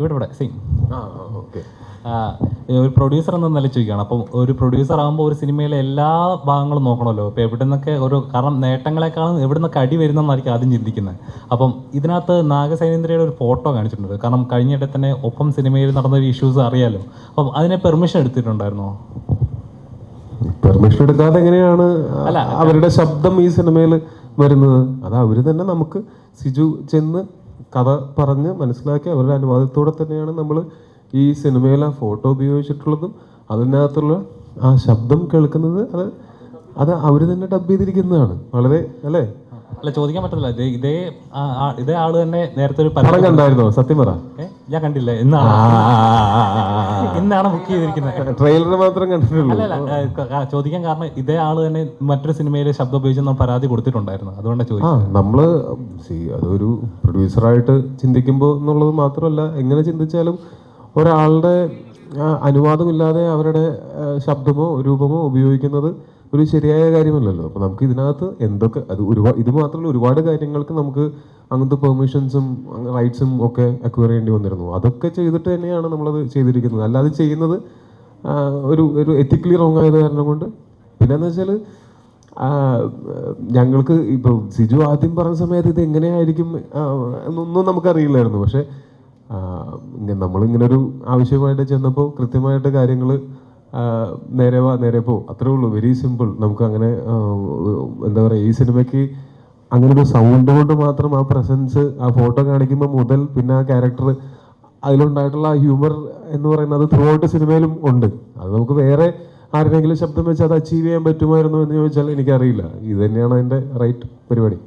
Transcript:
ഇവിടെ same. Okay. ഒരു producer എന്ന നില ചോദിക്കുകയാണ്. അപ്പം ഒരു പ്രൊഡ്യൂസർ ആകുമ്പോൾ ഒരു സിനിമയിലെ എല്ലാ ഭാഗങ്ങളും നോക്കണമല്ലോ. ഇപ്പോൾ എവിടെ നിന്നൊക്കെ കാരണം നേട്ടങ്ങളെക്കാളും എവിടെ നിന്നൊക്കെ അടി വരുന്നതെന്നായിരിക്കും ആദ്യം ചിന്തിക്കുന്നത്. അപ്പം ഇതിനകത്ത് നാഗസൈനേന്ദ്രയുടെ ഒരു ഫോട്ടോ കാണിച്ചിട്ടുണ്ട്. കാരണം കഴിഞ്ഞിടെ തന്നെ ഒപ്പം സിനിമയിൽ നടന്നൊരു ഇഷ്യൂസ് അറിയാലോ. അപ്പം അതിനെ പെർമിഷൻ എടുത്തിട്ടുണ്ടായിരുന്നോ? പെർമിഷൻ എടുക്കാതെ എങ്ങനെയാണ് അവരുടെ ശബ്ദം ഈ സിനിമയിൽ വരുന്നത്? അത് അവർ തന്നെ നമുക്ക് സിജു ചെന്ന് കഥ പറഞ്ഞ് മനസ്സിലാക്കി അവരുടെ അനുവാദത്തോടെ തന്നെയാണ് നമ്മൾ ഈ സിനിമയിലെ ഫോട്ടോ ഉപയോഗിച്ചിട്ടുള്ളതും അതിനകത്തുള്ള ആ ശബ്ദം കേൾക്കുന്നത്. അത് അവർ തന്നെ ഡബ് ചെയ്തിരിക്കുന്നതാണ്. വളരെ അല്ലേ? അല്ല, ചോദിക്കാൻ പറ്റില്ല. ഇതേ ആള് തന്നെ നേരത്തെ ഒരു പടം കണ്ടായിരുന്നോ? സത്യം പറ. ഞാൻ കണ്ടില്ല. ഇന്നാണ് ബുക്ക് ചെയ്തിരിക്കുന്നത്. ട്രെയിലർ മാത്രം കണ്ടിട്ടുള്ളൂ. അല്ല, ചോദിക്കാൻ കാരണം ഇതേ ആള് തന്നെ മറ്റൊരു സിനിമയിലെ ശബ്ദം ഉപയോഗിച്ച് പരാതി കൊടുത്തിട്ടുണ്ടായിരുന്നു. അതുകൊണ്ടാണ് ചോദിച്ചത്. നമ്മള് അതൊരു പ്രൊഡ്യൂസറായിട്ട് ചിന്തിക്കുമ്പോൾ എന്നുള്ളത് മാത്രമല്ല, എങ്ങനെ ചിന്തിച്ചാലും ഒരാളുടെ അനുവാദമില്ലാതെ അവരുടെ ശബ്ദമോ രൂപമോ ഉപയോഗിക്കുന്നത് ഒരു ശരിയായ കാര്യമല്ലല്ലോ. അപ്പോൾ നമുക്ക് ഇതിനകത്ത് എന്തൊക്കെ ഇത് മാത്രമല്ല, ഒരുപാട് കാര്യങ്ങൾക്ക് നമുക്ക് അങ്ങനത്തെ പെർമിഷൻസും റൈറ്റ്സും ഒക്കെ അക്വയർ ചെയ്യേണ്ടി വന്നിരുന്നു. അതൊക്കെ ചെയ്തിട്ട് തന്നെയാണ് നമ്മളത് ചെയ്തിരിക്കുന്നത്. അല്ലാതെ ചെയ്യുന്നത് ഒരു എത്തിക്കലി റോങ് ആയത് കാരണം കൊണ്ട്. പിന്നെന്ന് വെച്ചാൽ ഞങ്ങൾക്ക് ഇപ്പോൾ സിജു ആദ്യം പറഞ്ഞ സമയത്ത് ഇത് എങ്ങനെയായിരിക്കും എന്നൊന്നും നമുക്കറിയില്ലായിരുന്നു. പക്ഷേ നമ്മളിങ്ങനൊരു ആവശ്യമായിട്ട് ചെന്നപ്പോൾ കൃത്യമായിട്ട് കാര്യങ്ങൾ നേരെ പോ, അത്രേ ഉള്ളൂ. Very simple. നമുക്ക് അങ്ങനെ എന്താ പറയുക, ഈ സിനിമയ്ക്ക് അങ്ങനെ ഒരു സൗണ്ട് കൊണ്ട് മാത്രം ആ പ്രസൻസ്, ആ ഫോട്ടോ കാണിക്കുമ്പോൾ മുതൽ പിന്നെ ആ ക്യാരക്ടർ അതിലുണ്ടായിട്ടുള്ള ആ ഹ്യൂമർ എന്ന് പറയുന്നത് ത്രൂ ഔട്ട് സിനിമയിലും ഉണ്ട്. അത് നമുക്ക് വേറെ ആരുടെയെങ്കിലും ശബ്ദം വെച്ച് അത് അച്ചീവ് ചെയ്യാൻ പറ്റുമായിരുന്നു എന്ന് ചോദിച്ചാൽ എനിക്കറിയില്ല. ഇത് തന്നെയാണ് അതിൻ്റെ റൈറ്റ് പരിപാടി.